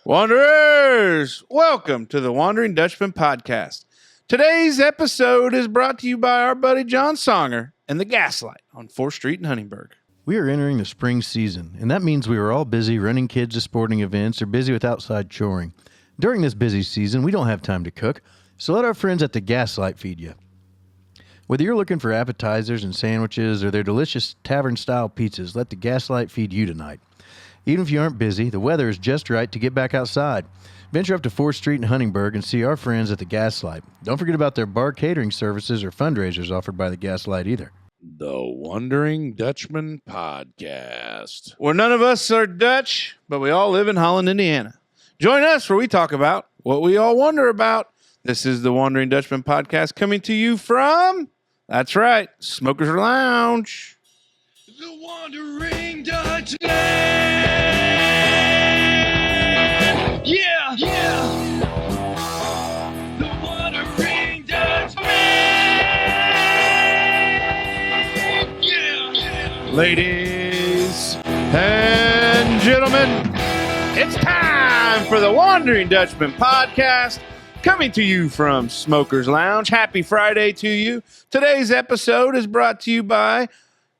Wanderers, welcome to the Wondering Dutchmen Podcast. Today's episode is brought to you by our buddy John Songer and the Gaslight on 4th Street in Huntingburg. We are entering the spring season, and that means we are all busy running kids to sporting events or busy with outside choring. During this busy season, we don't have time to cook, so let our friends at the Gaslight feed you. Whether you're looking for appetizers and sandwiches or their delicious tavern-style pizzas, let the Gaslight feed you tonight. Even if you aren't busy, the weather is just right to get back outside. Venture up to 4th Street in Huntingburg and see our friends at the Gaslight. Don't forget about their bar catering services or fundraisers offered by the Gaslight either. The Wondering Dutchmen Podcast. Where none of us are Dutch, but we all live in Holland, Indiana. Join us where we talk about what we all wonder about. This is the Wondering Dutchmen Podcast coming to you from, that's right, Smokers Lounge. The Wondering Dutchmen. Yeah, yeah. The Wondering Dutchmen. Yeah. Ladies and gentlemen, it's time for the Wondering Dutchmen Podcast, coming to you from Smokers Lounge. Happy Friday to you. Today's episode is brought to you by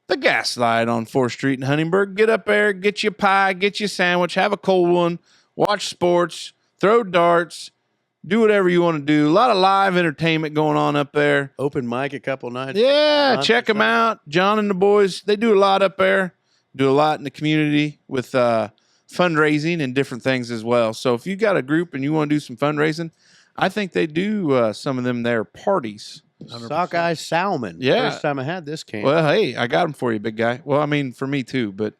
the Gaslight on 4th Street in Huntingburg. Get up there, get you a pie, get you a sandwich, have a cold one, watch sports, throw darts, do whatever you want to do. A lot of live entertainment going on up there. Open mic a couple nights. Yeah, check them out. John and the boys, they do a lot up there, do a lot in the community with fundraising and different things as well. So if you got a group and you want to do some fundraising, I think they do some of them there parties. 100%. Sockeye salmon. Yeah. First time I had this can. Well, hey, I got them for you, big guy. Well, I mean, for me too, but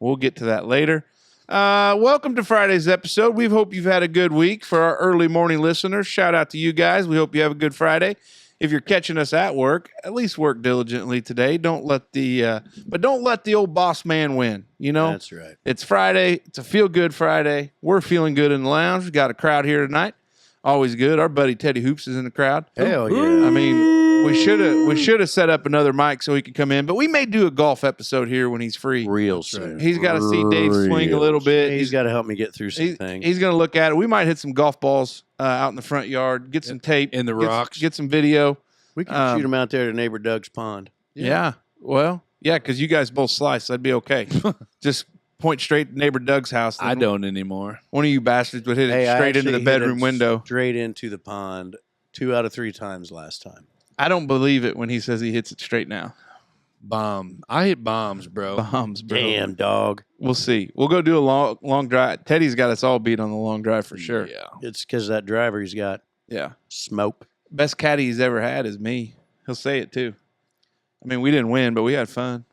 we'll get to that later. Welcome to Friday's episode. We hope you've had a good week. For our early morning listeners, shout out to you guys. We hope you have a good Friday. If you're catching us at work, at least work diligently today. Don't let the old boss man win. You know, That's right. It's Friday. It's a feel good Friday. We're feeling good in the lounge. We got a crowd here tonight. Always good. Our buddy Teddy Hoops is in the crowd. Hell yeah. I mean, we should have set up another mic so he could come in, but we may do a golf episode here when he's free. Real soon. He's got to see Dave swing a little bit. He's got to help me get through some things. He's going to look at it. We might hit some golf balls out in the front yard, get some tape. In the rocks. Get some video. We can shoot him out there to neighbor Doug's pond. Yeah. Well, yeah, because you guys both slice. That'd be okay. Just point straight to neighbor Doug's house. I don't anymore. One of you bastards would hit it straight into the bedroom window. Straight into the pond 2 out of 3 times last time. I don't believe it when he says he hits it straight now. Bomb. I hit bombs, bro. Bombs, bro. Damn, dog. We'll see. We'll go do a long drive. Teddy's got us all beat on the long drive for sure. Yeah. It's because that driver he's got Yeah. smoke. Best caddy he's ever had is me. He'll say it too. I mean, we didn't win, but we had fun.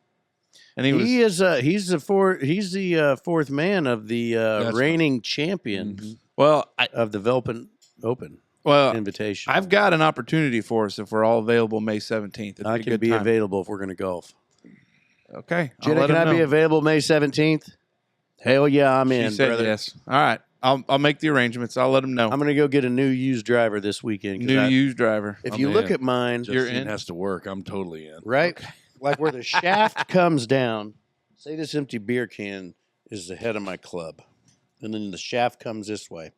And He's the fourth man of the reigning champion Mm-hmm. Well, of the Velpen Open invitation. I've got an opportunity for us if we're all available May 17th. I can be available if we're going to golf. Okay. Jenna, can I be available May 17th? Hell yeah, I'm in, She said brother. yes. All right. I'll make the arrangements. I'll let them know. I'm going to go get a new used driver this weekend. Used driver. If I'm you look in. at mine, You're Justine in? has to work. I'm totally in. right? Like where the shaft comes down, say this empty beer can is the head of my club, and then the shaft comes this way.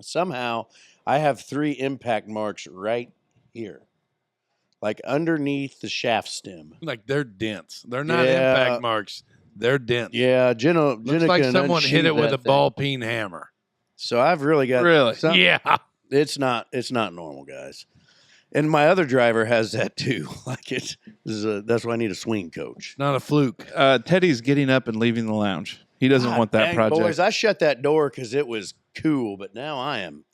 Somehow, I have 3 impact marks right here, like underneath the shaft stem. Like they're dents. They're not Yeah. impact marks. They're dents. Yeah, Jenna Looks like can someone hit unsheath it with that a thing. ball peen hammer. So I've really got Really? Yeah. It's not normal, guys. And my other driver has that too. Like that's why I need a swing coach. Not a fluke. Teddy's getting up and leaving the lounge. He doesn't God want that dang, project. Boys, I shut that door because it was cool, but now I am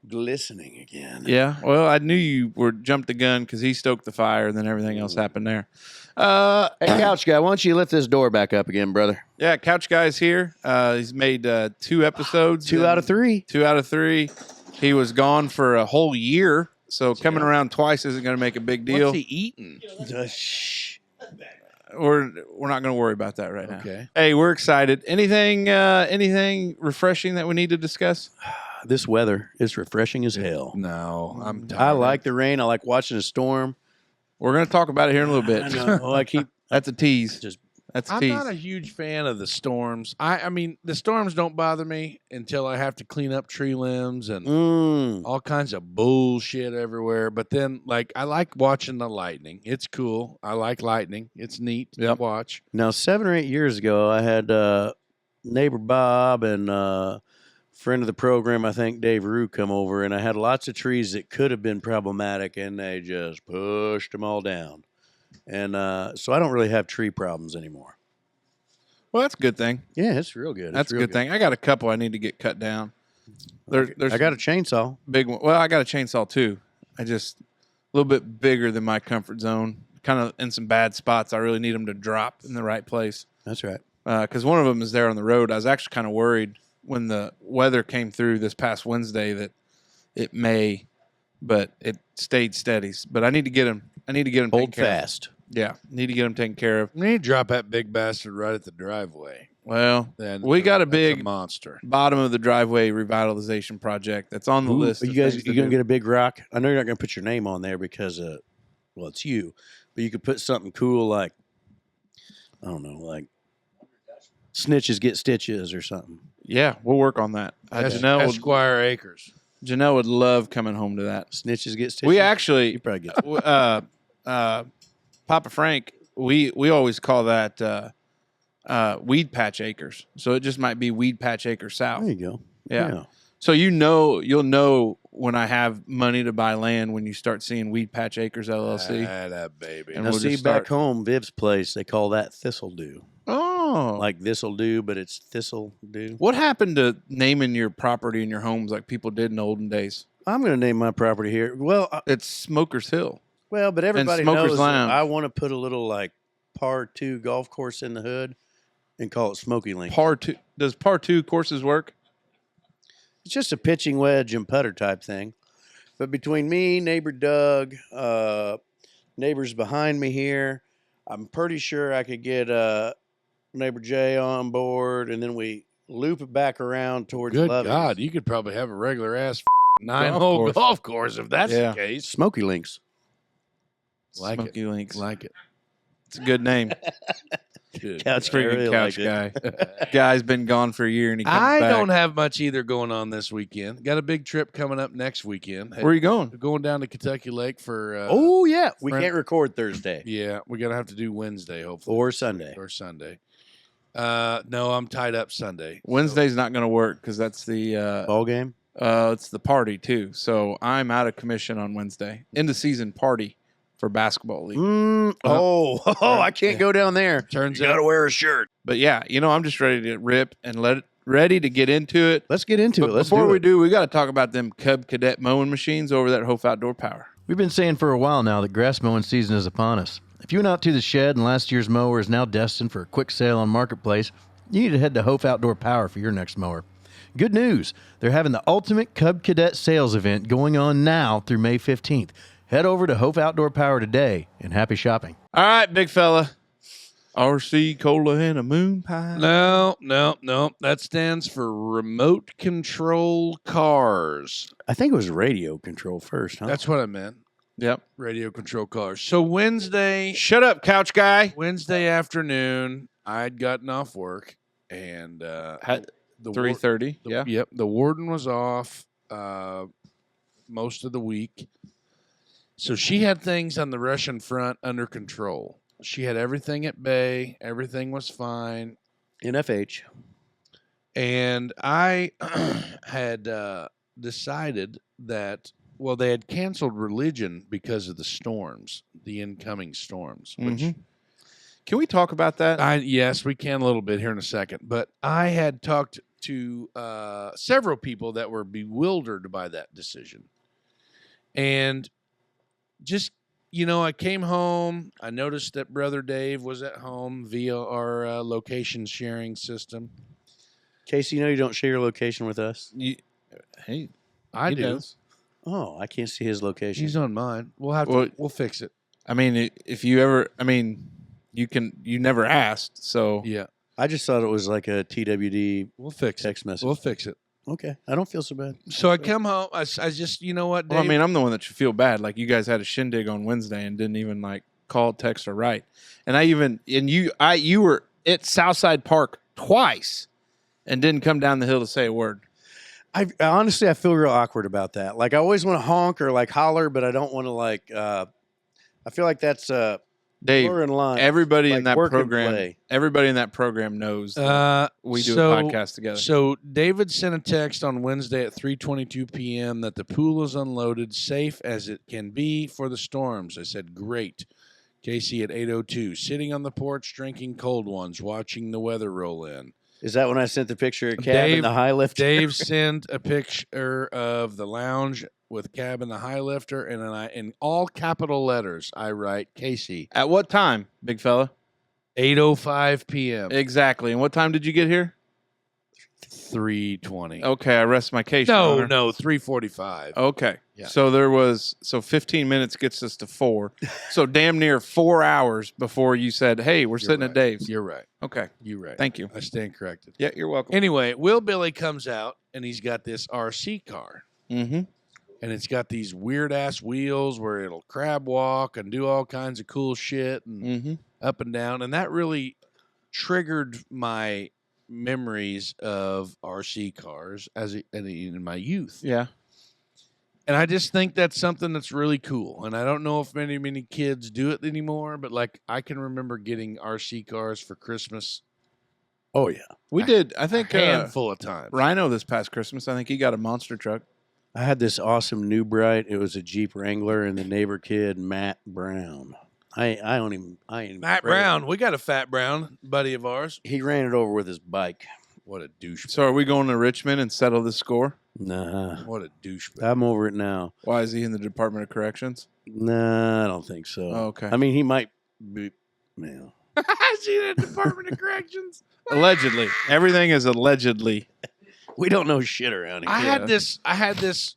glistening again. Yeah. Well, I knew you were jumped the gun because he stoked the fire and then everything else happened there. Hey, Couch guy, why don't you lift this door back up again, brother? Yeah, Couch Guy's here. He's made 2 episodes. 2 out of 3. 2 out of 3. He was gone for a whole year, so coming around twice isn't going to make a big deal. What's he eating? Shh. We're not going to worry about that right now. Okay. Hey, we're excited. Anything refreshing that we need to discuss? This weather is refreshing as hell. No, I'm tired. I like the rain. I like watching a storm. We're going to talk about it here in a little bit. I know. I keep That's a tease. just That's I'm peace. not a huge fan of the storms. I mean, the storms don't bother me until I have to clean up tree limbs and all kinds of bullshit everywhere. But then, like, I like watching the lightning. It's cool. I like lightning. It's neat to watch. Now, 7 or 8 years ago, I had neighbor Bob and friend of the program, I think Dave Rue, come over, and I had lots of trees that could have been problematic, and they just pushed them all down. And so I don't really have tree problems anymore. Well, that's a good thing. Yeah, it's real good. That's a good thing. I got a couple I need to get cut down. There's I got a chainsaw. big one. Well, I got a chainsaw too. I just a little bit bigger than my comfort zone. Kind of in some bad spots. I really need them to drop in the right place. That's right. Because one of them is there on the road. I was actually kind of worried when the weather came through this past Wednesday that it may, but it stayed steady. But I need to get them. Hold fast. Yeah, need to get them taken care of. You need to drop that big bastard right at the driveway. Well, Then we got a that's big monster. bottom of the driveway revitalization project that's on the list. Are you guys going to get a big rock? I know you're not going to put your name on there because, well, it's you. But you could put something cool like, I don't know, like Snitches Get Stitches or something. Yeah, we'll work on that. Esquire Acres. Janelle would love coming home to that. Snitches Get Stitches? We actually, You probably get Papa Frank, we always call that Weed Patch Acres. So it just might be Weed Patch Acres South. There you go. Yeah. So you'll know when I have money to buy land when you start seeing Weed Patch Acres LLC. That baby. And Now, we'll see, just back start- home, Viv's place, they call that thistledew. Oh. Like this'll-do, but it's thistledew. What happened to naming your property and your homes like people did in the olden days? I'm going to name my property here. Well, It's Smokers Hill. but everybody Smokers knows that Lounge. I want to put a little, like, par 2 golf course in the hood and call it Smoky Link. Par 2. Does Par 2 courses work? It's just a pitching wedge and putter type thing. But between me, neighbor Doug, neighbors behind me here, I'm pretty sure I could get neighbor Jay on board, and then we loop it back around towards Good Lovey's. God, you could probably have a regular ass 9-hole course. golf course if that's Yeah. the case. Smoky Links. Like Smoky Links. Like it. It's a good name. Dude. Couch guy Freaking really couch liked it. guy. Guy's been gone for a year and he comes I back. don't have much either going on this weekend. Got a big trip coming up next weekend. Where are you going? We're going down to Kentucky Lake for. Oh, yeah. We friend- can't record Thursday Yeah, we're gonna have to do Wednesday, hopefully, or Sunday. or Sunday. No, I'm tied up Sunday. Wednesday's not going to work because that's the Ball game? it's the party too. So I'm out of commission on Wednesday. End of season party for basketball league. I can't go down there. Turns You got out to wear a shirt. But yeah, I'm just ready to rip and ready to get into it. Let's get into But it. Let's before do we it. do, we got to talk about them Cub Cadet mowing machines over at Hopf Outdoor Power. We've been saying for a while now that grass mowing season is upon us. If you went out to the shed and last year's mower is now destined for a quick sale on Marketplace, you need to head to Hopf Outdoor Power for your next mower. Good news, they're having the ultimate Cub Cadet sales event going on now through May 15th. Head over to Hopf Outdoor Power today and happy shopping. All right, big fella. RC Cola and a moon pie. no. That stands for remote control cars. I think it was radio control first, huh? That's what I meant. Yep. Radio control cars. So Wednesday Shut up, couch guy. afternoon, I'd gotten off work and the 3:30. Yeah. Yep. The warden was off most of the week. So she had things on the Russian front under control. She had everything at bay. Everything was fine. NFH. And I had decided that, well, they had canceled religion because of the storms, the incoming storms, which Mhm. Can we talk about that? yes, we can a little bit here in a second. But I had talked to several people that were bewildered by that decision. And just, I came home. I noticed that Brother Dave was at home via our location sharing system. Casey, you don't share your location with us? Hey, I he do. does. Oh, I can't see his location. He's on mine. We'll have Well- to. We'll fix it. I mean, if you ever, you never asked, so Yeah, I just thought it was like a TWD we'll fix it. text message. We'll fix it. Okay, I don't feel so bad. So I come home. I just, you know what, Dave? Well, I'm the one that should feel bad. Like you guys had a shindig on Wednesday and didn't even call, text, or write. And you were at Southside Park twice and didn't come down the hill to say a word. I honestly, I feel real awkward about that. Like, I always want to honk or like holler, but I don't want to like. I feel like that's Dave, blurring line. everybody like in that work and program, play. everybody in that program knows that we do a podcast together. So David sent a text on Wednesday at 3:22 p.m. that the pool is unloaded, safe as it can be for the storms. I said, great. Casey at 8:02, sitting on the porch, drinking cold ones, watching the weather roll in. Is that when I sent the picture of Cab and the high lifter? Dave sent a picture of the lounge with Cab and the high lifter, and then in all capital letters, I write Casey. At what time, big fella? 8:05 p.m. Exactly. And what time did you get here? 3:20. Okay, I rest my case. Your No, Honor. 3:45. Okay. Yeah. So 15 minutes gets us to 4. So damn near 4 hours before you said, "Hey, we're sitting at Dave's." You're right. Okay. You're right. Thank you. I stand corrected. Yeah, you're welcome. Anyway, Will Billy comes out, and he's got this RC car. Mm-hmm. And it's got these weird-ass wheels where it'll crab walk and do all kinds of cool shit and Mm-hmm. up and down. And that really triggered my memories of RC cars in my youth. Yeah. And I just think that's something that's really cool. And I don't know if many kids do it anymore, but like I can remember getting RC cars for Christmas Oh yeah, We did. I think a handful of times. Rhino this past Christmas, I think he got a monster truck. I had this awesome New Bright. It was a Jeep Wrangler, and the neighbor kid Matt Brown. Matt Brown, we got a Fat Brown buddy of ours. He ran it over with his bike. What a douche! So are we going to Richmond and settle the score? Nah, What a douche! I'm over it now. Why is he in the Department of Corrections? Nah, I don't think so. Oh, okay. I mean, he might be. Yeah. Is he in the Department of Corrections? Allegedly. Everything is allegedly. We don't know shit around here. I had this.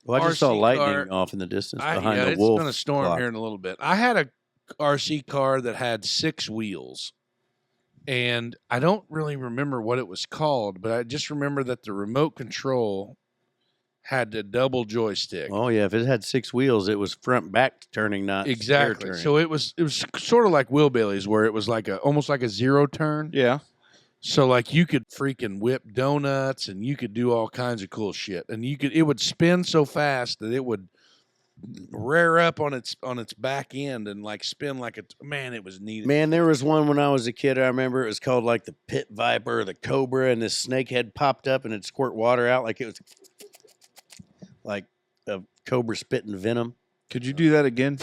Well, I just saw RC lightning car. off in the distance behind Yeah, the it's wolf. going to storm clock. here in a little bit. I had a RC car that had 6 wheels, and I don't really remember what it was called, but I just remember that the remote control had a double joystick. Oh yeah, if it had 6 wheels, it was front back turning, not spare Exactly. turning. So it was sort of like Willbilly's, where it was like almost like a 0 turn. Yeah. So like you could freaking whip donuts and you could do all kinds of cool shit, and it would spin so fast that it would rear up on its back end and like spin like it was neat. Man, there was one when I was a kid. I remember it was called like the Pit Viper or the Cobra, and this snake head popped up and it'd squirt water out like it was like a cobra spitting venom. Could you do that again?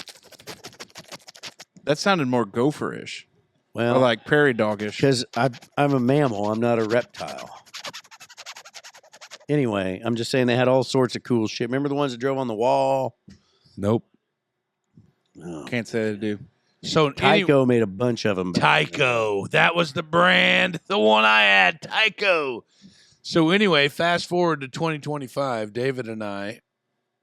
That sounded more gopher-ish. Well, Or like prairie dog-ish. because I'm a mammal, I'm not a reptile. Anyway, I'm just saying they had all sorts of cool shit. Remember the ones that drove on the wall? Nope. No. Can't say I do. So Tyco made a bunch of them. Tyco. That was the brand. The one I had, Tyco. So anyway, fast forward to 2025, David and I,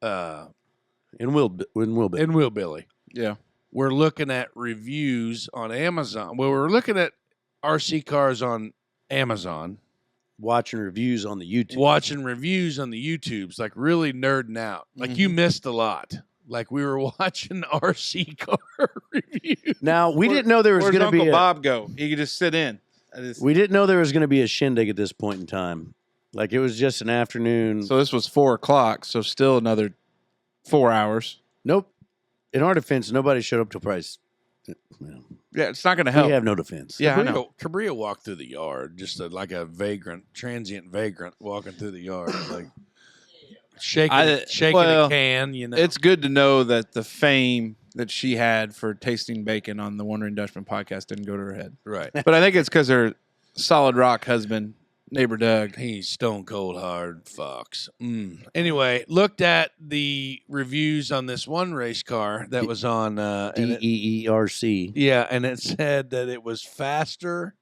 And Will Billy, Yeah. we're looking at reviews on Amazon. Well, we're looking at RC cars on Amazon, watching reviews on the YouTube. watching reviews on the YouTubes, like really nerding out. Like you missed a lot. Like we were watching RC car reviews. Now we didn't know there was Where's going to Uncle be. Bob go? He could just sit in. We didn't know there was going to be a shindig at this point in time. Like it was just an afternoon. So this was 4 o'clock, so still another 4 hours. Nope. In our defense, nobody showed up till price. Yeah, it's not going to help. We have no defense. Yeah, I know. Cabrillo walked through the yard, just like a transient vagrant walking through the yard, like shaking a can. You know, It's good to know that the fame that she had for tasting bacon on the Wondering Dutchmen podcast didn't go to her head. right. But I think it's because her solid rock husband, neighbor Doug. He's stone cold hard fox. Anyway, looked at the reviews on this one race car that was on DEERC. yeah, and it said that it was faster.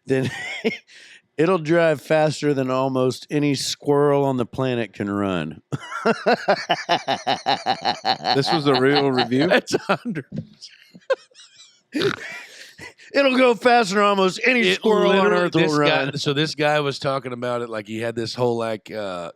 Then it'll drive faster than almost any squirrel on the planet can run. This was a real review. That's 100. It'll go faster than almost any squirrel on earth will run. So this guy was talking about it like he had this whole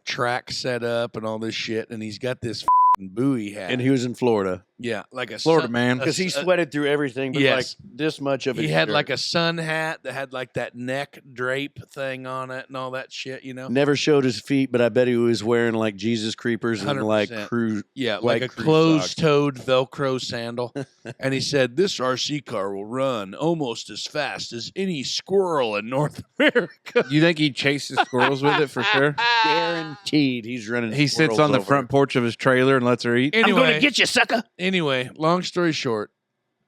track set up and all this shit, and he's got this buoy hat. And he was in Florida. Yeah, like a Florida sun- man. a Because he s- sweated through everything, but Yes. like this much of it. He had like a sun hat that had like that neck drape thing on it and all that shit, you know? Never showed his feet, but I bet he was wearing like Jesus creepers and like 100%. cruise. Yeah, like white a cruise closed-toed Velcro sandal. And he said, this RC car will run almost as fast as any squirrel in North America. You think he chases squirrels with it for sure? Guaranteed, he's running. He sits squirrels on the over. front porch of his trailer and lets her eat. Anyway, you, sucker. Anyway, long story short,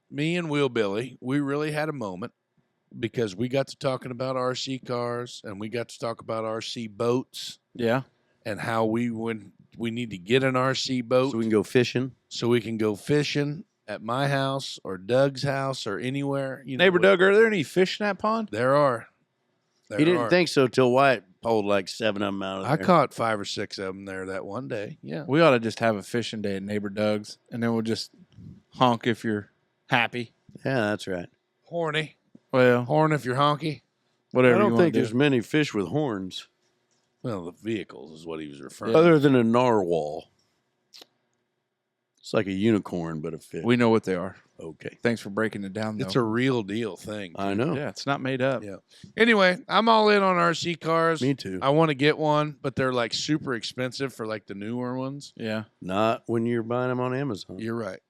me and Will Billy, we really had a moment because we got to talking about RC cars and we got to talk about RC boats Yeah. and how we need to get an RC boat So we can go fishing. so we can go fishing at my house or Doug's house or anywhere. You know, Neighbor Doug, are there any fish in that pond? There are. He didn't think so till Wyatt pulled like 7 of them out of there. I caught 5 or 6 of them there that one day. Yeah. We ought to just have a fishing day at Neighbor Doug's, and then we'll just honk if you're happy. Yeah, that's right. Horny. Well, Horn if you're honky. whatever I you don't want think to there's do. many fish with horns Well, the vehicles is what he was referring other than a narwhal. It's like a unicorn, but a fish. We know what they are. Okay, Thanks for breaking it down, though. It's a real deal thing. I know. Yeah, it's not made up. Yeah. Anyway, I'm all in on RC cars. Me too. I want to get one, but they're like super expensive for like the newer ones. Yeah. Not when you're buying them on Amazon. You're right.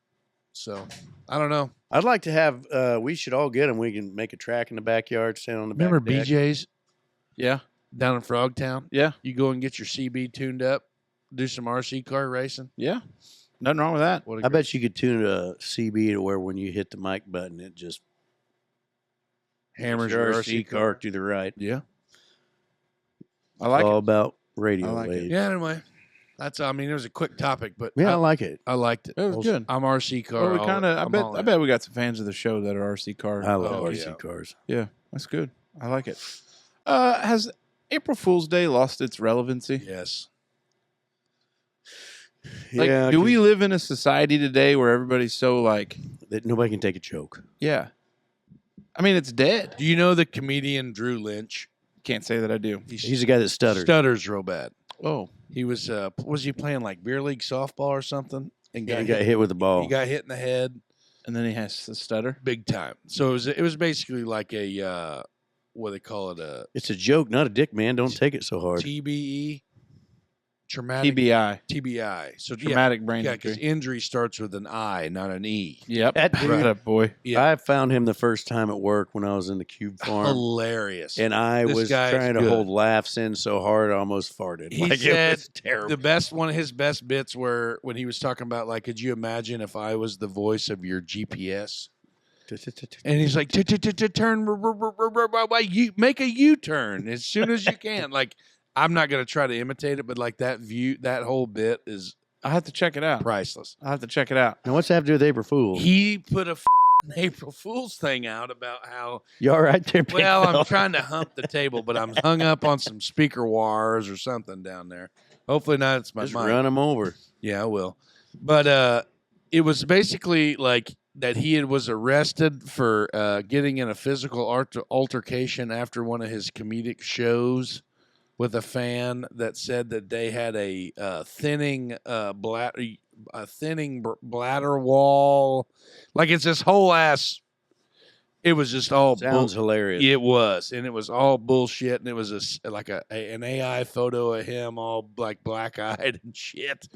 So I don't know. I'd like to have. We should all get them. We can make a track in the backyard, stand on the Remember back deck. BJ's Yeah. down in Frogtown? Yeah. You go and get your CB tuned up, do some RC car racing. Yeah. Nothing wrong with that. What a I great- bet you could tune a CB to where when you hit the mic button, it just hammers your your RC car to the right. Yeah. I like It's all it. about radio I like it. waves. Yeah. Anyway, it was a quick topic, but Yeah, I like it. I liked it. It was good. I'm RC car. Well, we all- kind of. I'm all I in. bet we got some fans of the show that are RC car. I love Oh, RC yeah. cars. Yeah, that's good. I like it. Has April Fool's Day lost its relevancy? Yes. Like, yeah, do we live in a society today where everybody's so like, that nobody can take a joke. yeah? I mean, it's dead. Do you know the comedian Drew Lynch? Can't say that I do. He's the guy that stutters. Stutters real bad. Oh, He was he playing like beer league softball or something and He got hit with the ball. He got hit in the head and then he has to stutter. big time. So it was basically like a what they call it, a It's a joke, not a dick, man. Don't take it so hard. TBE, traumatic TBI, TBI. So traumatic brain yeah, because injury. injury starts with an I, not an E. Yep, That dude- right up, boy. Yeah, I found him the first time at work when I was in the Cube Farm. hilarious. And I This was guy is trying to good. hold laughs in so hard I almost farted. He Like, said it was terrible. one of his best bits were when he was talking about like, could you imagine if I was the voice of your GPS? And he's like, turn, you make a U-turn as soon as you can. Like, I'm not gonna try to imitate it, but like that whole bit is I have to check it out. priceless. I have to check it out. Now, what's that have to do with April Fool's? He put a April Fool's thing out about how, You all right there, big well, I'm fella? trying to hump the table, but I'm hung up on some speaker wires or something down there. Hopefully not. It's my Just mic. run him over. Yeah, I will. But it was basically like that he was arrested for getting in a physical altercation after one of his comedic shows with a fan that said that they had a thinning bladder wall. Like, it's this whole ass. It was just all Sounds hilarious. It was, and it was all bullshit, and it was an AI photo of him all like black eyed and shit.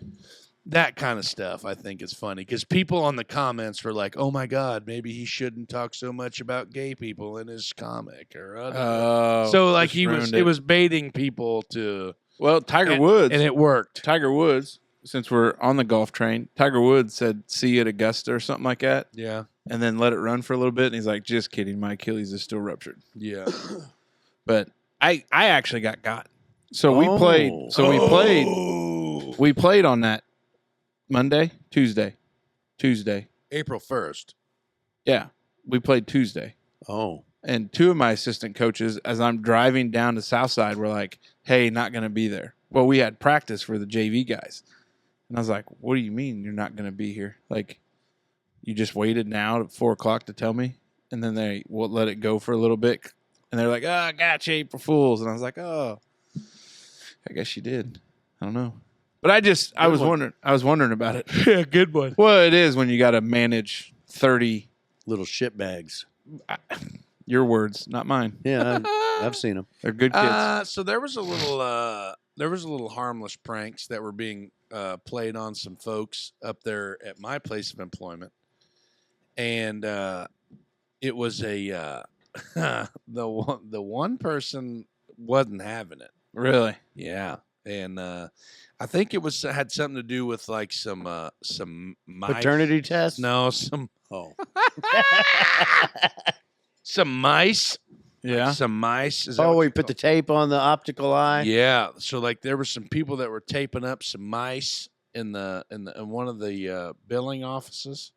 That kind of stuff I think is funny because people on the comments were like, "Oh my god, maybe he shouldn't talk so much about gay people in his comic." Or so like just it was baiting people to Well, Tiger and, Woods. and it worked. Tiger Woods, since we're on the golf train, Tiger Woods said, "See you at Augusta" or something like that, Yeah, and then let it run for a little bit. And he's like, "Just kidding, my Achilles is still ruptured." yeah. But I actually got. So we played. So we played on that Monday, Tuesday. April 1st. Yeah, we played Tuesday. Oh. And two of my assistant coaches, as I'm driving down to Southside, were like, "Hey, not going to be there." Well, we had practice for the JV guys. And I was like, "What do you mean you're not going to be here? Like, you just waited now at 4 o'clock to tell me?" And then they will let it go for a little bit. And they're like, "Oh, I got you, April Fools." And I was like, "Oh, I guess you did. I don't know." But I was wondering about it. Yeah, good one. Well, it is when you got to manage 30. Little shit bags. Your words, not mine. Yeah, I've seen them. They're good kids. So there was a little harmless pranks that were being played on some folks up there at my place of employment, and it was the one person wasn't having it. Really? Yeah, and I think it had something to do with like some mice. Paternity test? No, some Oh. mice. Yeah. Some mice. Is that Oh, what we you put call the tape on the optical eye? Yeah, so like there were some people that were taping up some mice in one of the billing offices,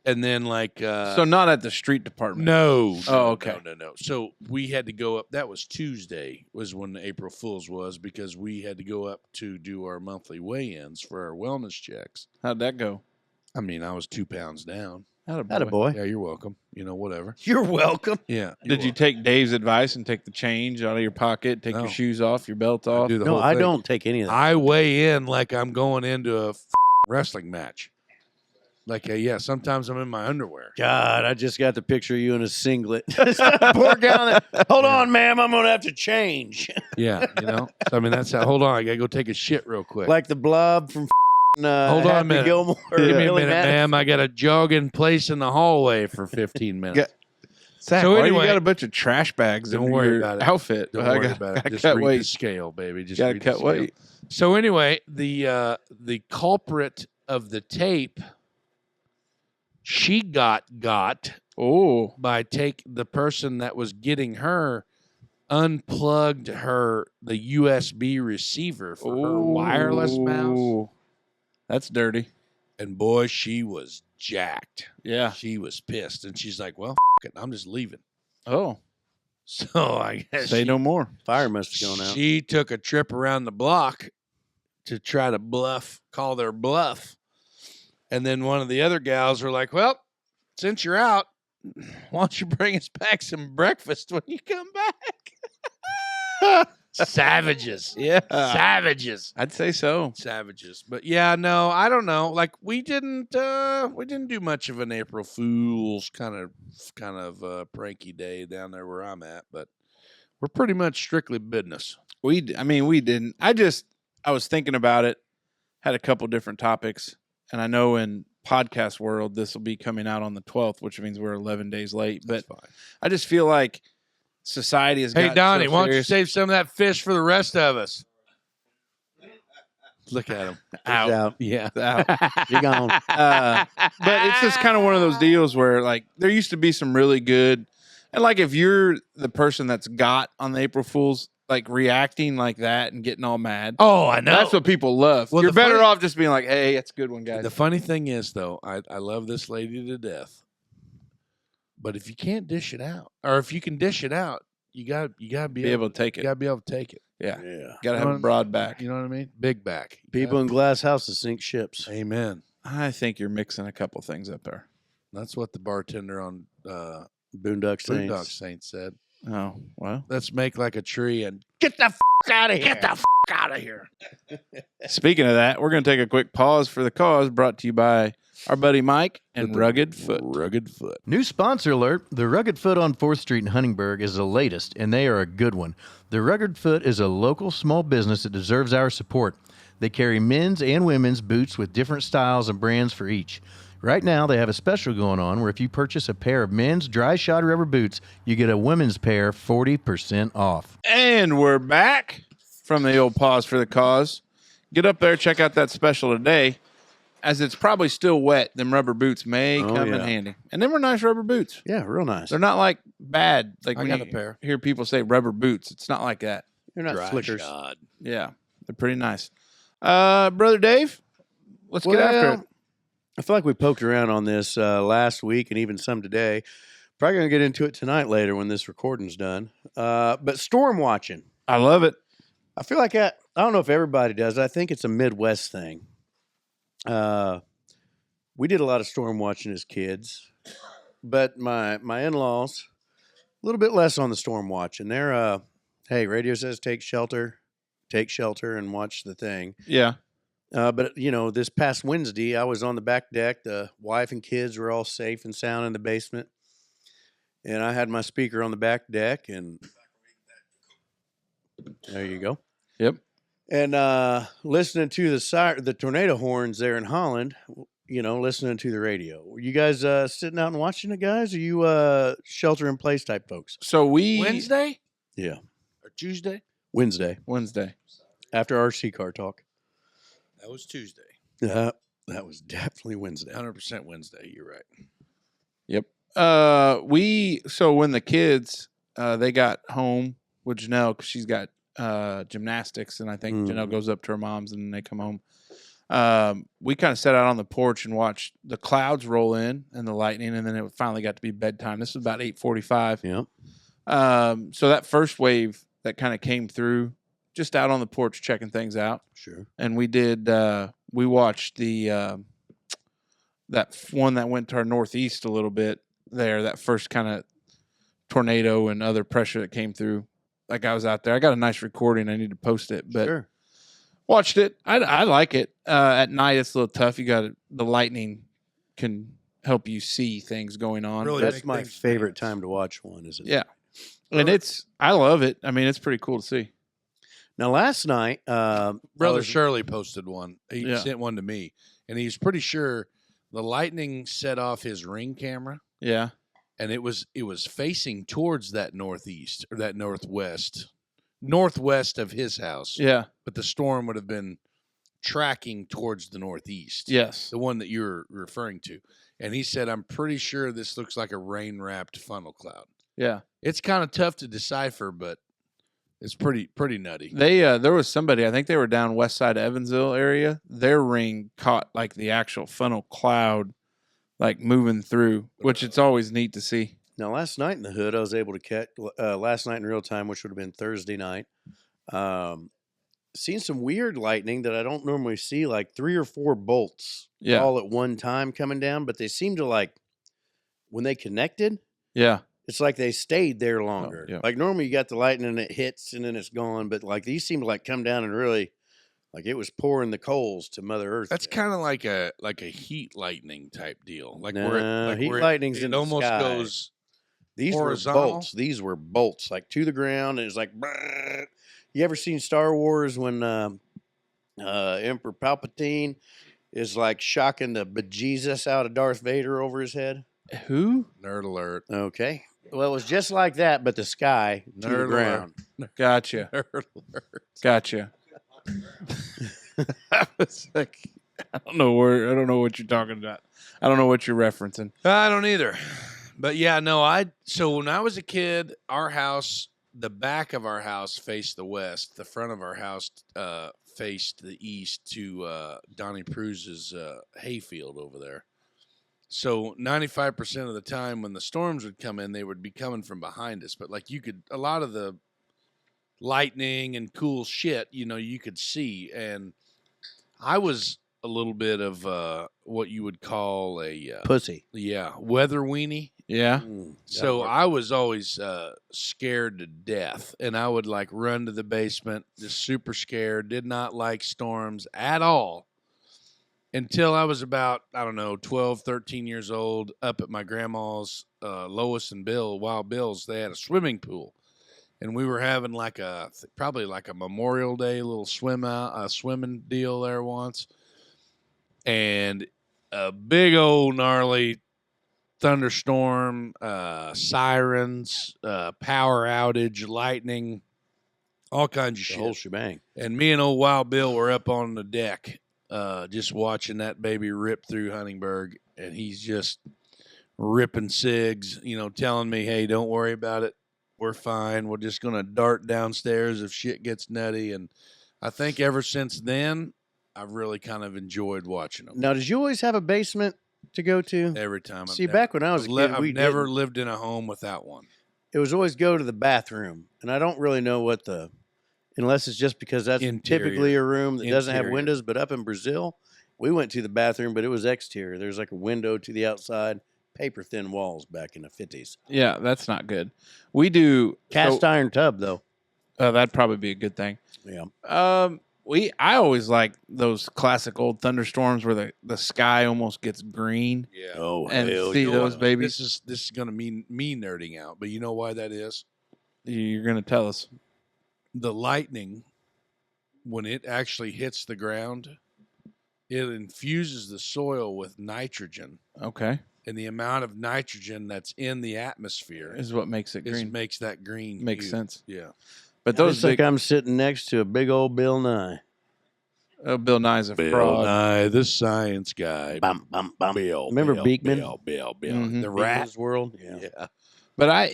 and then like So not at the street department. no, Oh, okay. no. So we had to go up. That was Tuesday, was when the April Fool's was, because we had to go up to do our monthly weigh-ins for our wellness checks. How'd that go? I mean, I was 2 pounds down. Attaboy. Yeah, you're welcome. You know, whatever. You're welcome. Yeah. Did you take Dave's advice and take the change out of your pocket, take No. your shoes off, your belt off? do the No, whole I thing. don't take any of that. I weigh in like I'm going into a wrestling match. Like, yeah, sometimes I'm in my underwear. God, I just got the picture of you in a singlet. Poor guy. Hold on, ma'am. I'm going to have to change. Yeah, you know. So, I mean, that's how. Hold on, I gotta go take a shit real quick. Like the blob from Hold on a Happy minute. Gilmore. Give me a Billy minute, Madison. ma'am. I got to jog in place in the hallway for 15 minutes. Zach, So why anyway- you got a bunch of trash bags Don't in worry your about it. outfit? Don't I worry got, about it. gotta Just cut read the weight. scale, baby. Just Gotta read the cut scale. weight. So anyway, the culprit of the tape, she got Oh, by the person that was getting her unplugged the USB receiver for her wireless mouse, Ooh. That's dirty. and boy, she was jacked. Yeah. She was pissed, and she's like, "Well, it, I'm just leaving." Oh, So I guess say no more. Fire must have gone out. she took a trip around the block to try to call their bluff. And then one of the other gals were like, "Well, since you're out, why don't you bring us back some breakfast when you come back?" Savages. Yeah. Savages. I'd say so. Savages. But yeah, no, I don't know. Like we didn't do much of an April Fool's kind of pranky day down there where I'm at, but we're pretty much strictly business. We didn't. I was thinking about it, had a couple different topics, and I know in podcast world, this will be coming out on the 12th, which means we're 11 days late, but That's fine. I just feel like society has Hey, gotten Donnie, so why don't you serious. save some of that fish for the rest of us? Look at him. He's out. Yeah. Out. You're gone. But it's just kind of one of those deals where like there used to be some really good, and like if you're the person that's got on the April Fools, like reacting like that and getting all mad, Oh, I know. that's what people love. Well, You're the better funny- off just being like, hey, that's a good one, guys. The funny thing is, though, I love this lady to death. But if you can't dish it out, or if you can dish it out, you gotta be able to take You it. gotta be able to take it. Yeah. Yeah. Got to have a broad back. You know what I mean? Big back. People in glass houses sink ships. Amen. I think you're mixing a couple things up there. That's what the bartender on Boondock Boondock Saints. Saints said. Oh, well. Let's make like a tree and get the out of here. Get the out of here. Speaking of that, we're going to take a quick pause for the cause, brought to you by our buddy Mike and Rugged Foot. Rugged Foot. New sponsor alert. The Rugged Foot on 4th Street in Huntingburg is the latest, and they are a good one. The Rugged Foot is a local small business that deserves our support. They carry men's and women's boots with different styles and brands for each. Right now, they have a special going on where if you purchase a pair of men's dry shod rubber boots, you get a women's pair 40% off. And we're back from the old pause for the cause. Get up there, check out that special today. As it's probably still wet, them rubber boots may come in yeah. handy. And them were nice rubber boots. Yeah, real nice. They're not like bad. Like I when got you a pair. hear people say rubber boots, it's not like that. They're not Dry flickers. shod. Yeah, they're pretty nice. Brother Dave, let's get after it. I feel like we poked around on this last week and even some today. Probably going to get into it tonight later when this recording's done. But storm watching. I love it. I feel like I don't know if everybody does. I think it's a Midwest thing. We did a lot of storm watching as kids, but my in-laws, a little bit less on the storm watching. They're, hey, radio says take shelter. take shelter and watch the thing. Yeah. But, this past Wednesday, I was on the back deck. The wife and kids were all safe and sound in the basement. And I had my speaker on the back deck. And there you go. Yep. And listening to the tornado horns there in Holland, listening to the radio. Were you guys sitting out and watching it, guys? Are you shelter-in-place type folks? So Wednesday Yeah. or Tuesday? Wednesday. After RC car talk. That was Tuesday. That was definitely Wednesday. 100% Wednesday. You're right. Yep. So when the kids they got home with Janelle, because she's got gymnastics, and I think Janelle goes up to her mom's and then they come home. We kind of sat out on the porch and watched the clouds roll in and the lightning, and then it finally got to be bedtime. This was about 8:45. Yep. So that first wave that kind of came through, just out on the porch checking things out. Sure. And we watched that one that went to our northeast a little bit there, that first kind of tornado and other pressure that came through. Like, I was out there. I got a nice recording. I need to post it, but Sure. Watched it. I like it. At night, it's a little tough. The lightning can help you see things going on. Really? That's make my things favorite dance. time to watch one, isn't it? Yeah. And I love it. I mean, it's pretty cool to see. Now, last night, Brother Shirley posted one. He Yeah. sent one to me, and he's pretty sure the lightning set off his Ring camera, Yeah. and it was facing towards that northeast or that northwest of his house. Yeah. But the storm would have been tracking towards the northeast. Yes. The one that you're referring to. And he said, I'm pretty sure this looks like a rain-wrapped funnel cloud. Yeah. It's kind of tough to decipher, but it's pretty nutty. There was somebody, I think they were down west side of Evansville area. Their ring caught like the actual funnel cloud, like moving through, which it's always neat to see. Now, last night in the hood, I was able to catch, last night in real time, which would have been Thursday night, seen some weird lightning that I don't normally see, like 3 or 4 bolts all at one time coming down, but they seem to when they connected, Yeah. it's like they stayed there longer. yeah. Like normally you got the lightning and it hits and then it's gone, but these seem to come down and really, it was pouring the coals to Mother Earth. That's kind of like a heat lightning type deal. Heat lightning's it in the almost sky. goes. These horizontal? were bolts. These were bolts, to the ground. And it's like, brrr. You ever seen Star Wars when Emperor Palpatine is shocking the bejesus out of Darth Vader over his head? Who? Nerd alert. Okay. Well, it was just like that, but the sky to the Nerd ground. Gotcha. Nerd alert. Gotcha. I was like, I don't know what you're talking about. I don't know what you're referencing. I don't either. But yeah, no, so when I was a kid, our house, the back of our house faced the west. The front of our house faced the east to Donnie Pruse's hayfield over there. So 95% of the time when the storms would come in, they would be coming from behind us. But a lot of the lightning and cool shit, you could see. And I was a little bit of what you would call a Pussy. yeah, weather weenie. Yeah. So I was always scared to death, and I would run to the basement, just super scared, did not like storms at all until I was about, 12, 13 years old, up at my grandma's, Lois and Bill, Wild Bill's. They had a swimming pool, and we were having probably a Memorial Day little swimming deal there once, and a big old gnarly thunderstorm, sirens, power outage, lightning, all kinds of The shit. whole shebang. And me and old Wild Bill were up on the deck, just watching that baby rip through Huntingburg, and he's just ripping cigs, telling me, hey, don't worry about it. We're fine. We're just going to dart downstairs if shit gets nutty. And I think ever since then, I've really kind of enjoyed watching them. Now, did you always have a basement to go to? Every time. See, back when I was a kid, I've never lived in a home without one. It was always go to the bathroom, and I don't really know unless it's just because that's Interior. typically a room that doesn't have Interior. windows. But up in Brazil, we went to the bathroom, but it was exterior. There's a window to the outside, paper thin walls back in the 50s. Yeah, that's not good. We do Cast iron tub though. That'd probably be a good thing. Yeah. I always like those classic old thunderstorms where the sky almost gets green. Yeah. Oh, And hell see yeah. those babies. This is going to mean me nerding out, but you know why that is? You're going to tell us. The lightning, when it actually hits the ground, it infuses the soil with nitrogen. Okay. And the amount of nitrogen that's in the atmosphere Is what makes it green. makes that green. Makes hue. sense. Yeah. But Those those like I'm sitting next to a big old Bill Nye. Bill Nye's a Bill fraud. Nye, the science guy. Bum, bum, bum. Bill. Remember Bill, Beekman? Bill. Mhm. The rat. Beekman's World? Yeah. But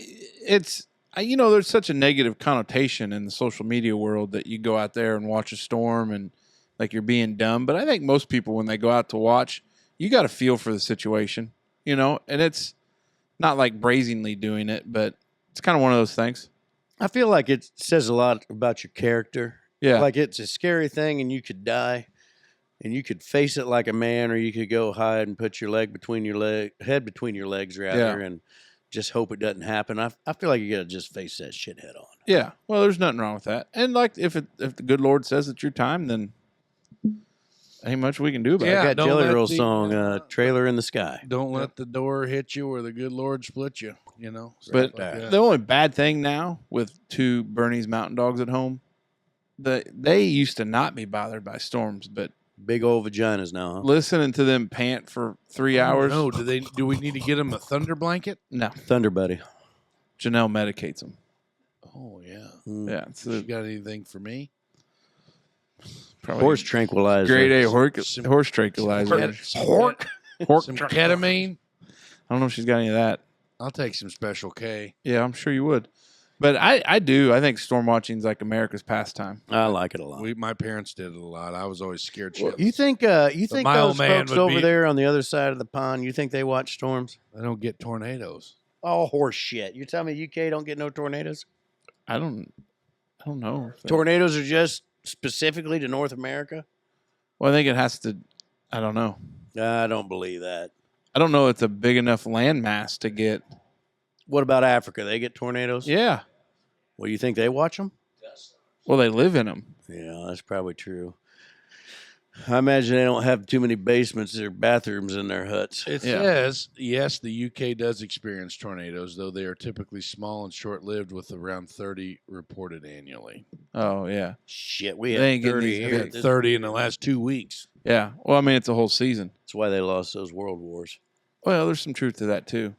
there's such a negative connotation in the social media world that you go out there and watch a storm and like you're being dumb. But I think most people, when they go out to watch, you got to feel for the situation, and it's not like brazenly doing it, but it's kind of one of those things. I feel like it says a lot about your character. Yeah. Like it's a scary thing and you could die and you could face it like a man, or you could go hide and put your head between your legs rather, and just hope it doesn't happen. I feel like you got to just face that shit head on. Yeah. Well, there's nothing wrong with that. And like if the good Lord says it's your time, then ain't much we can do about Yeah. it. That don't Jelly let Roll the- song, Trailer in the Sky. Don't let the door hit you or the good Lord split you, But Stuff like that. the only bad thing now with two Bernie's Mountain Dogs at home, they used to not be bothered by storms, but Big old vaginas now, huh? listening to them pant for 3 hours. No, do we need to get them a thunder blanket? No. Thunder Buddy. Janelle medicates them. Oh yeah. Mm. Yeah. It's You got anything for me? probably Horse tranquilizer. grade A Some- horse tranquilizer. Some ketamine. I don't know if she's got any of that. I'll take some Special K. Yeah, I'm sure you would. But I do. I think storm watching is like America's pastime. I like it a lot. My parents did it a lot. I was always scared Well, shitless. you think my those old man folks would over be- there on the other side of the pond, you think they watch storms? I don't get tornadoes. Oh, horse shit. You tell me UK don't get no tornadoes? I don't know. Tornadoes are just specifically to North America? Well, I think it has to. I don't know. I don't believe that. I don't know. It's a big enough landmass to get. What about Africa? They get tornadoes? Yeah. Well, you think they watch them? Well, they live in them. Yeah, that's probably true. I imagine they don't have too many basements or bathrooms in their huts. It Yeah. says, yes, the UK does experience tornadoes, though they are typically small and short-lived with around 30 reported annually. Oh yeah. Shit, we They had ain't getting 30 these We here. had 30 in the last 2 weeks. Yeah. Well, I mean, it's a whole season. That's why they lost those world wars. Well, there's some truth to that too.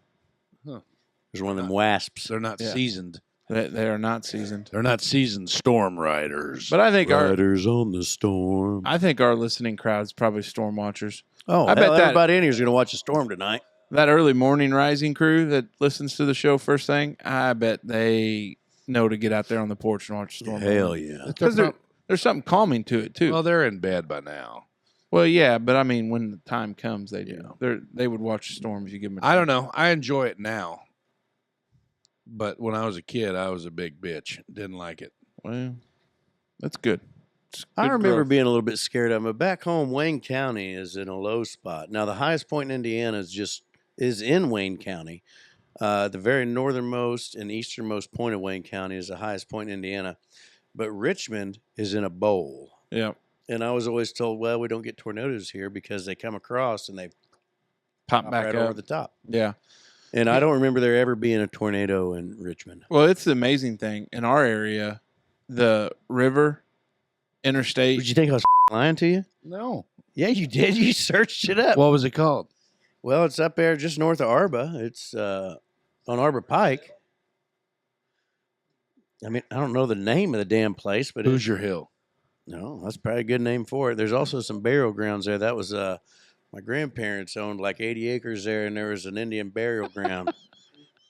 There's one of them wasps. They're not Yeah. seasoned. They are not seasoned. They're not seasoned storm riders. But I think Riders on the storm. our listening crowd's probably storm watchers. Oh, I bet that- everybody in here is going to watch a storm tonight. That early morning rising crew that listens to the show first thing, I bet they know to get out there on the porch and watch the storm. Hell yeah. Because there's something calming to it too. well, they're in bed by now. Well, yeah, but I mean, when the time comes, they do. They would watch the storm if you give them. I don't know. I enjoy it now. But when I was a kid, I was a big bitch. Didn't like it. Well, that's good. It's I good remember growth. being a little bit scared of them. But back home, Wayne County is in a low spot. Now, the highest point in Indiana is in Wayne County. The very northernmost and easternmost point of Wayne County is the highest point in Indiana. But Richmond is in a bowl. Yeah, And I was always told, well, we don't get tornadoes here because they come across and they pop pop back right up. over the top. Yeah. And I don't remember there ever being a tornado in Richmond. Well, it's the amazing thing in our area, the river, interstate. Did you think I was lying to you? No. Yeah, you did. You searched it up. What was it called? Well, it's up there just north of Arba. It's on Arba Pike. I mean, I don't know the name of the damn place, but Hoosier Hill. no, that's probably a good name for it. There's also some burial grounds there. That was my grandparents owned like 80 acres there, and there was an Indian burial ground.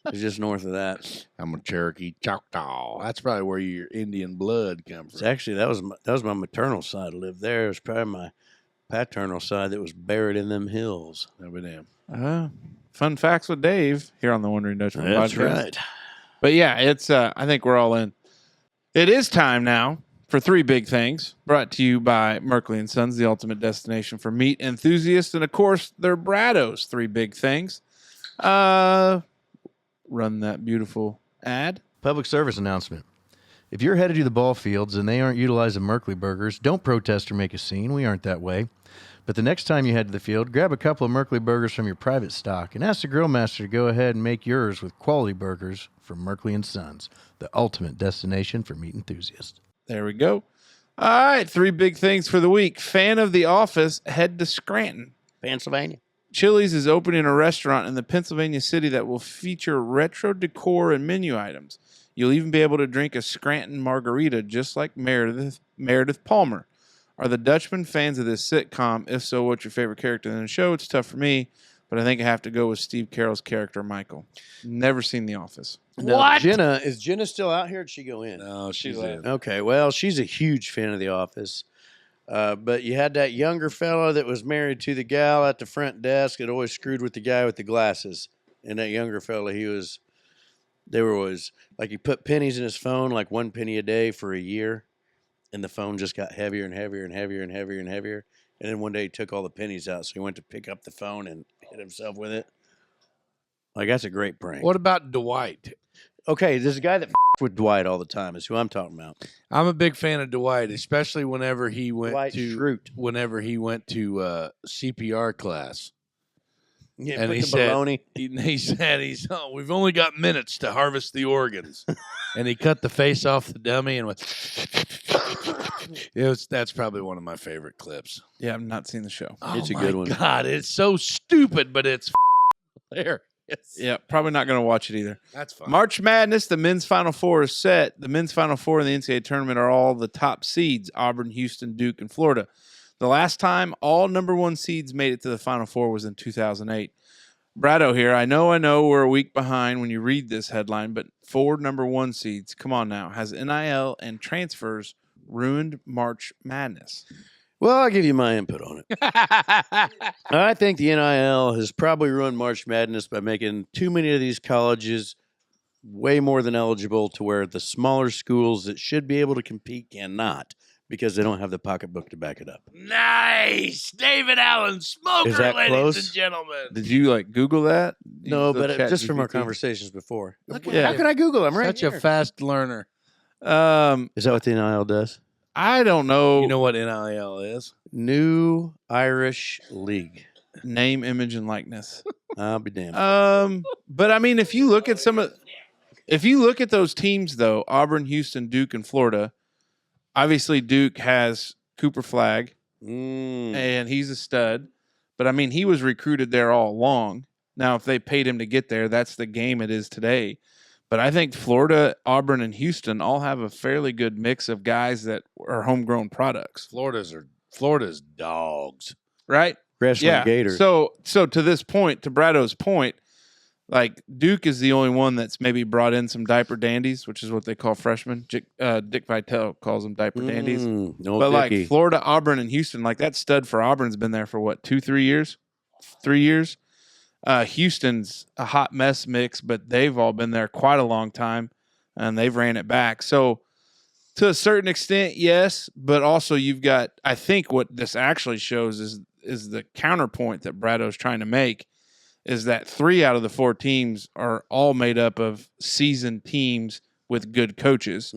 It's just north of that. I'm a Cherokee Choctaw. That's probably where your Indian blood comes It's from. actually that was my maternal side lived there. It was probably my paternal side that was buried in them hills. I'll be damned. Fun facts with Dave here on the Wondering Dutchman That's podcast. right. But yeah, it's. I think we're all in. It is time now for three big things, brought to you by Merkley and Sons, the ultimate destination for meat enthusiasts, and of course, they're Brado's three big things. Run that beautiful ad. Public service announcement. If you're headed to the ball fields and they aren't utilizing Merkley burgers, don't protest or make a scene. We aren't that way. But the next time you head to the field, grab a couple of Merkley burgers from your private stock and ask the grill master to go ahead and make yours with quality burgers from Merkley & Sons, the ultimate destination for meat enthusiasts. There we go. All right, 3 big things for the week. Fan of The Office, head to Scranton. Pennsylvania. Chili's is opening a restaurant in the Pennsylvania city that will feature retro decor and menu items. You'll even be able to drink a Scranton margarita just like Meredith Palmer. Are the Dutchmen fans of this sitcom? If so, what's your favorite character in the show? It's tough for me, but I think I have to go with Steve Carell's character, Michael. Never seen The Office. Now, What? Is Jenna still out here? Or did she go in? No, she's left. in. Okay, well, she's a huge fan of The Office. But you had that younger fella that was married to the gal at the front desk that always screwed with the guy with the glasses. And that younger fella, they were always, like, he put pennies in his phone, like 1 penny a day for a year. And the phone just got heavier and heavier and heavier and heavier and heavier. And then one day he took all the pennies out. So he went to pick up the phone and hit himself with it. Like, that's a great prank. What about Dwight? Okay, there's a guy that with Dwight all the time is who I'm talking about. I'm a big fan of Dwight, especially whenever he went Dwight to Schrute. CPR class. Yeah, And put he the said- baloney. He said, we've only got minutes to harvest the organs. And he cut the face off the dummy and went. That's probably one of my favorite clips. Yeah, I've not seen the show. It's a Oh good my one. God, it's so stupid, but it's hilarious. Yeah, probably not going to watch it either. That's fine. March Madness, the men's Final Four is set. The men's Final Four in the NCAA tournament are all the top seeds, Auburn, Houston, Duke, and Florida. The last time all number 1 seeds made it to the Final Four was in 2008. Brado here. I know we're a week behind when you read this headline, but 4 number 1 seeds, come on now. Has NIL and transfers ruined March Madness? Well, I'll give you my input on it. I think the NIL has probably ruined March Madness by making too many of these colleges way more than eligible to where the smaller schools that should be able to compete cannot because they don't have the pocketbook to back it up. Nice. David Allen, smoker, Is that ladies close? and gentlemen. Did you Google that? No, Use the but chat just from our GPT? conversations before. Look How at can I Google? I'm right Such here. a fast learner. Is that what the NIL does? I don't know. You know what NIL is? New Irish League. Name, image, and likeness. I'll be damned. But I mean, if you look at those teams though, Auburn, Houston, Duke, and Florida, obviously Duke has Cooper Flagg, and he's a stud. But I mean, he was recruited there all along. Now, if they paid him to get there, that's the game it is today. But I think Florida, Auburn, and Houston all have a fairly good mix of guys that are homegrown products, Florida's dogs. right? Grassland Gators. So to this point, to Brado's point, like Duke is the only one that's maybe brought in some diaper dandies, which is what they call freshmen. Dick Vitale calls them diaper dandies. No But Dickie. like Florida, Auburn, and Houston, like that stud for Auburn's been there for what, 2-3 years? 3 years? Houston's a hot mess mix, but they've all been there quite a long time, and they've ran it back. So to a certain extent, yes, but also you've got, I think what this actually shows is the counterpoint that Brado's trying to make is that 3 out of the 4 teams are all made up of seasoned teams with good coaches.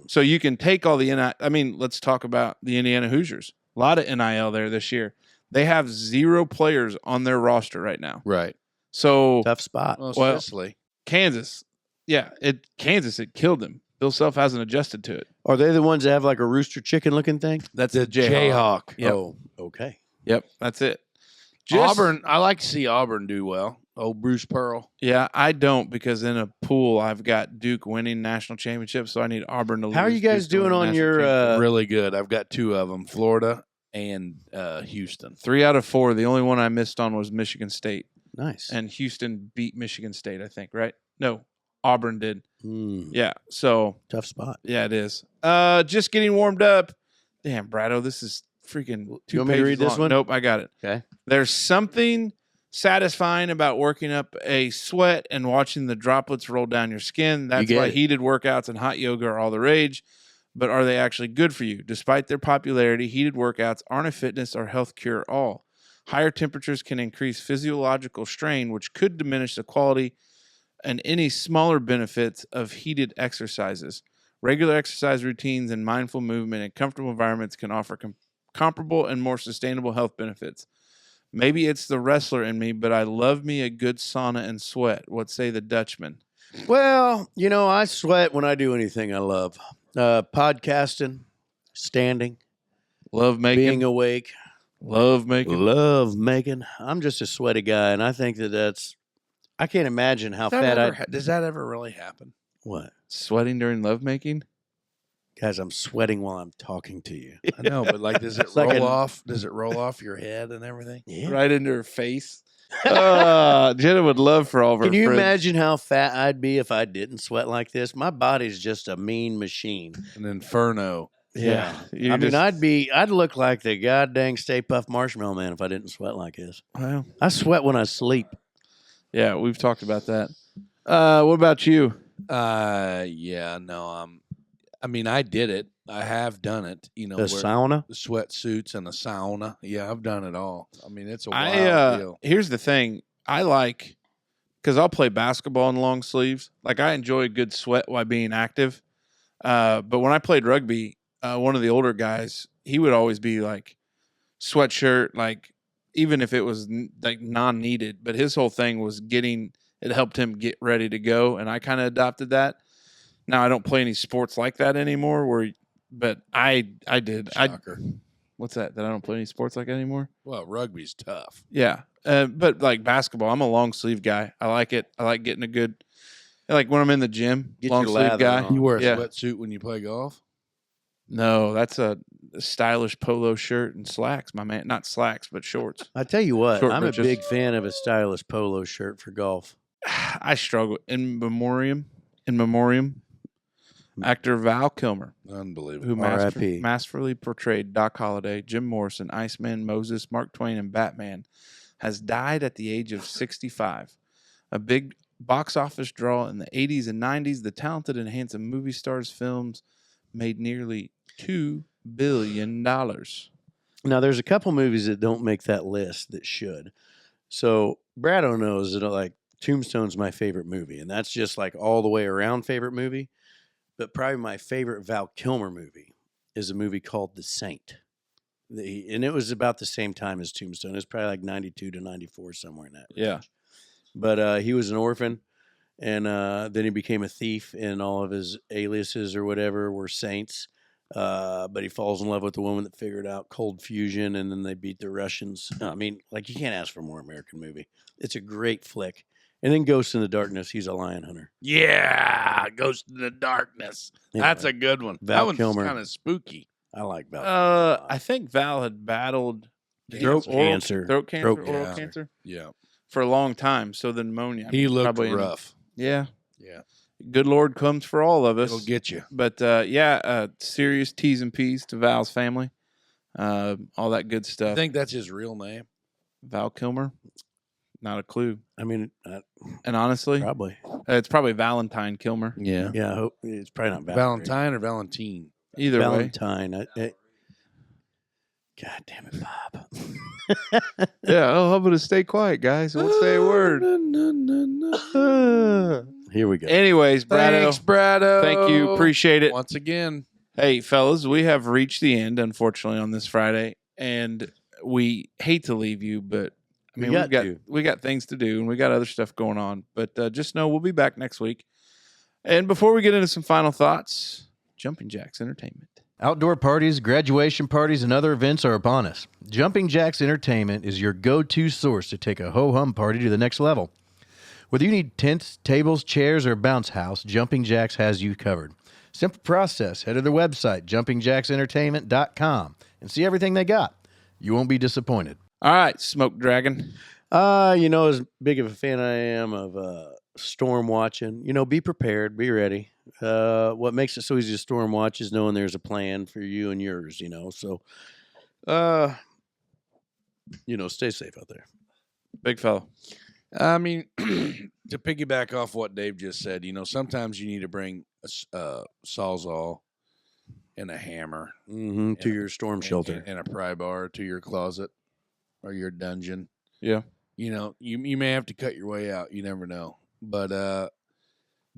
So you can take all the NIL. I mean, let's talk about the Indiana Hoosiers. A lot of NIL there this year. They have 0 players on their roster right now. Right. So Tough spot. Well, Well, Sicily. Kansas, it killed them. Bill Self hasn't adjusted to it. Are they the ones that have like a rooster chicken looking thing? That's The Jayhawk. Jayhawk. Yep. Oh, okay. Yep, that's it. Auburn, I like to see Auburn do well. Oh, Bruce Pearl. Yeah, I don't because in a pool I've got Duke winning national championships, so I need Auburn to lose. How are you guys Duke to win doing a on national your championship. Really good. I've got 2 of them, Florida and Houston. 3 out of 4. The only one I missed on was Michigan State, nice? and Houston beat Michigan State, I think, right? No, Auburn did. Mm, Yeah, so tough spot. yeah, it is. Just getting warmed up. Damn, Brado, this is freaking 2 You want me to pages read this long. one? Nope, I got it. Okay. There's something satisfying about working up a sweat and watching the droplets roll down your skin. That's get why it. heated workouts and hot yoga are all the rage. But are they actually good for you? Despite their popularity, heated workouts aren't a fitness or health cure all. Higher temperatures can increase physiological strain, which could diminish the quality and any smaller benefits of heated exercises. Regular exercise routines and mindful movement in comfortable environments can offer comparable and more sustainable health benefits. Maybe it's the wrestler in me, but I love me a good sauna and sweat. What say the Dutchman? Well, I sweat when I do anything I love. Podcasting, standing, Love making. being awake, Love making. love making. I'm just a sweaty guy, and I think I can't imagine how fat Does that ever really happen? What? Sweating during love making? Guys, I'm sweating while I'm talking to you. I know, but like, does it It's like roll an- off? Does it roll off your head and everything? Yeah. Right into her face. Jenna would love for all of her Can you friends. imagine how fat I'd be if I didn't sweat like this? My body's just a mean machine. An inferno. Yeah. You I mean, just- I'd look like the goddamn Stay Puft Marshmallow Man if I didn't sweat like this. Well, I sweat when I sleep. yeah, we've talked about that. What about you? Yeah, no, I mean, I did it. I have done it. The where sauna. the sweatsuits and the sauna. Yeah, I've done it all. I mean, it's a wild deal. Here's the thing. I like, because I'll play basketball in long sleeves. Like, I enjoy a good sweat while being active. But when I played rugby, one of the older guys, he would always be like sweatshirt, like even if it was like non-needed. But his whole thing was it helped him get ready to go. And I kind of adopted that. Now I don't play any sports like that anymore. But I did. Shocker. What's that? That I don't play any sports like that anymore? Well, rugby's tough. Yeah. But like basketball, I'm a long sleeve guy. I like it. I like getting like when I'm in the gym, Get long your sleeve lather guy. on. You wear a Yeah. sweatsuit when you play golf? No, that's a stylish polo shirt and slacks, my man. Not slacks, but shorts. I tell you what, Short I'm britches. a big fan of a stylish polo shirt for golf. I struggle. In memoriam, actor Val Kilmer, Unbelievable. who R.I.P.. masterfully portrayed Doc Holliday, Jim Morrison, Iceman, Moses, Mark Twain, and Batman, has died at the age of 65. A big box office draw in the 80s and 90s, the talented and handsome movie star's films made nearly $2 billion. Now, there's a couple movies that don't make that list that should. So, Brado knows that like Tombstone's my favorite movie, and that's just like all the way around favorite movie. But probably my favorite Val Kilmer movie is a movie called The Saint. And it was about the same time as Tombstone. It was probably like 92 to 94, somewhere in that range. Yeah. But he was an orphan, and then he became a thief, and all of his aliases or whatever were saints. But he falls in love with the woman that figured out cold fusion, and then they beat the Russians. I mean, like, you can't ask for a more American movie. It's a great flick. And then Ghost in the Darkness, he's a lion hunter. Yeah, Ghost in the Darkness. Anyway, That's a good one. Val That one's Kilmer. kind of spooky. I like Val. I think Val had battled Throat cancer. oral cancer. cancer Yeah. for a long time. So the pneumonia. He looked probably rough. Yeah. Yeah. Good Lord comes for all of us. It'll get you. But serious T's and P's to Val's family. All that good I stuff. think that's his real name. Val Kilmer, not a clue. I mean, And honestly, probably. it's probably Valentine Kilmer. Yeah. Yeah, I hope it's probably not Valentine or Valentine? Either way. Valentine. God damn it, Bob. Yeah. Oh, I'm going to stay quiet, guys. Won't say a word. Here we go. Anyways, Brado, Thanks, Brado. thank you. Appreciate it. Once again. Hey, fellas, we have reached the end, unfortunately, on this Friday, and we hate to leave you, but I We mean, got to. we got things to do, and we got other stuff going on. But just know we'll be back next week. And before we get into some final thoughts, Jumping Jacks Entertainment. Outdoor parties, graduation parties, and other events are upon us. Jumping Jacks Entertainment is your go-to source to take a ho-hum party to the next level. Whether you need tents, tables, chairs, or a bounce house, Jumping Jacks has you covered. Simple process. Head to their website, jumpingjacksentertainment.com, and see everything they got. You won't be disappointed. All right, Smoke Dragon. As big of a fan I am of storm watching, be prepared, be ready. What makes it so easy to storm watch is knowing there's a plan for you and yours, So, stay safe out there. Big fella. I mean, to piggyback off what Dave just said, sometimes you need to bring a Sawzall and a hammer To your storm shelter. and a pry bar to your closet or your dungeon. Yeah. You may have to cut your way out. You never know. But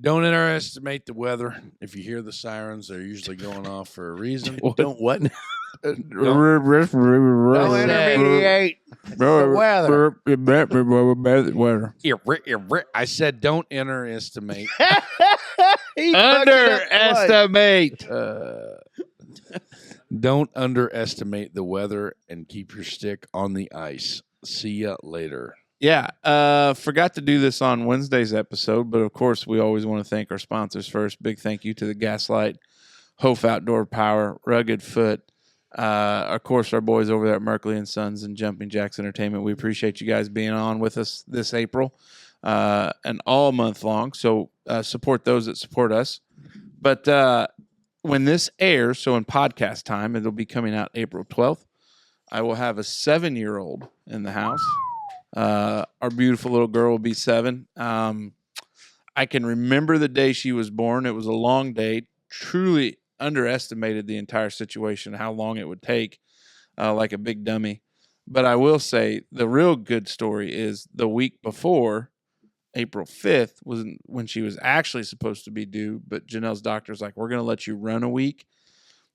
Don't underestimate the weather. If you hear the sirens, they're usually going off for a reason. Don't what? Don't intermediate the weather. I said don't underestimate. Underestimate. Don't underestimate the weather and keep your stick on the ice. See ya later. Yeah, forgot to do this on Wednesday's episode, but of course we always want to thank our sponsors first. Big thank you to the Gaslight, Hopf Outdoor Power, Rugged Foot, of course our boys over there at Merkley and Sons and Jumping Jacks Entertainment. We appreciate you guys being on with us this April and all month long. So support those that support us. But when this airs, so in podcast time, it'll be coming out April 12th. I will have a 7-year-old in the house. Our beautiful little girl will be 7. I can remember the day she was born. It was a long day. Truly underestimated the entire situation, how long it would take, like a big dummy. But I will say the real good story is the week before, April 5th, was when she was actually supposed to be due. But Janelle's doctor's like, we're going to let you run a week.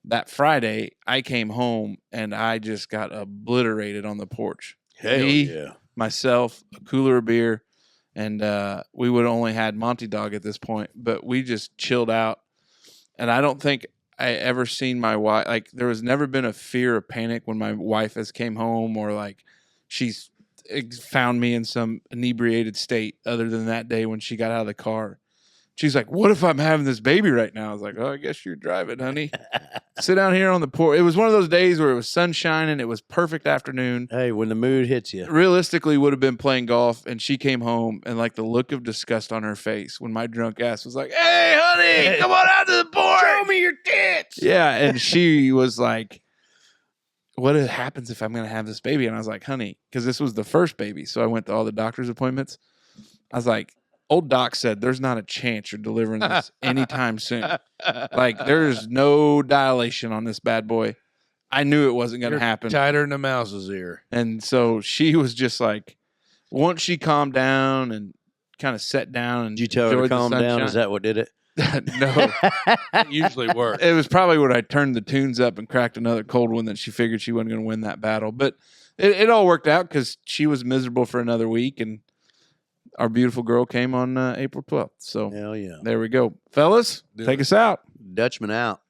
That Friday, I came home and I just got obliterated on the porch. Hell yeah. Myself, a cooler of beer, and we would only had Monty Dog at this point, but we just chilled out. And I don't think I ever seen my wife, like there was never been a fear or panic when my wife has came home or like she's found me in some inebriated state other than that day when she got out of the car. She's like, what if I'm having this baby right now? I was like, oh, I guess you're driving, honey. Sit down here on the porch. It was one of those days where it was sunshine and it was perfect afternoon. Hey, when the mood hits you. Realistically, would have been playing golf, and she came home, and like the look of disgust on her face when my drunk ass was like, hey, honey, come on out to the porch. Show me your tits. Yeah, and she was like, what happens if I'm going to have this baby? And I was like, honey, because this was the first baby. So I went to all the doctor's appointments. I was like, old doc said, there's not a chance you're delivering this anytime soon. Like, there's no dilation on this bad boy. I knew it wasn't going to happen. Tighter than a mouse's ear. And so she was just like, once she calmed down and kind of sat down and Did you tell her to calm down? Is that what did it? No. It usually works. It was probably when I turned the tunes up and cracked another cold one that she figured she wasn't going to win that battle. But it all worked out because she was miserable for another week, and our beautiful girl came on April 12th. So Hell yeah. there we go. Fellas, take us out. Dutchman out.